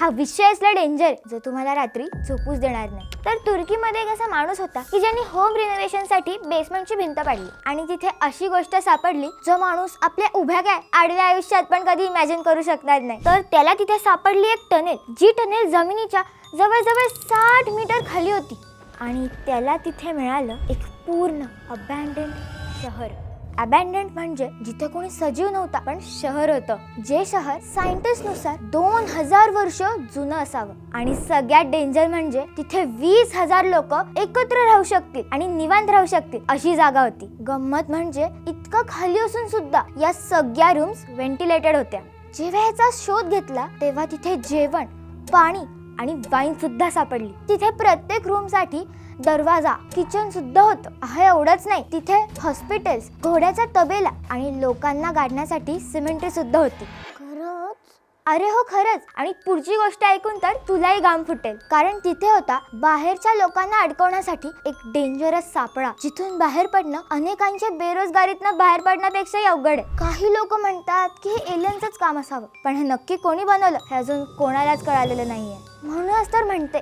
हा विषय असला डेंजर जो तुम्हाला रात्री झोपूच देणार नाही. तर तुर्कीमध्ये एक असा माणूस होता की ज्यांनी होम रिनोव्हेशन साठी बेसमेंटची भिंत पाडली आणि तिथे अशी गोष्ट सापडली जो माणूस आपल्या उभ्या काय आडव्या आयुष्यात पण कधी इमॅजिन करू शकणार नाही. तर त्याला तिथे सापडली एक टनेल, जी टनेल जमिनीच्या जवळजवळ 60 मीटर खाली होती आणि त्याला तिथे मिळालं एक पूर्ण अबॅन्डन्ड शहर. अबॅन्डन्ड म्हणजे जिथे कोणी सजीव नव्हता पण शहर होतं, जे शहर सायंटिस्ट नुसार 2000 वर्ष जुनं असावं. आणि सगळ्यात डेंजर म्हणजे तिथे 20,000 लोक एकत्र राहू शकतील आणि निवांत राहू शकतील अशी जागा होती. गंमत म्हणजे इतकं खाली असून सुद्धा या सगळ्या रूम्स व्हेंटिलेटेड होत्या. जेव्हा याचा शोध घेतला तेव्हा तिथे जेवण, पाणी आणि वाईन सुद्धा सापडली. तिथे प्रत्येक रूम साठी दरवाजा, किचन सुद्धा होतं. आहे एवढंच नाही, तिथे हॉस्पिटल्स, घोड्याचा तबेला आणि लोकांना गाडण्यासाठी सिमेंट सुद्धा होती. खरंच? अरे हो खरंच. आणि पुढची गोष्ट ऐकून तर तुलाही घाम फुटेल, कारण तिथे होता बाहेरच्या लोकांना अडकवण्यासाठी एक डेंजरस सापळा, जिथून बाहेर पडणं अनेकांच्या बेरोजगारीतनं बाहेर पडण्यापेक्षाही अवघड आहे. काही लोक म्हणतात की हे एलियनचंच काम असावं, पण हे नक्की कोणी बनवलं हे अजून कोणालाच कळालेलं नाहीये. म्हणूनच तर म्हणते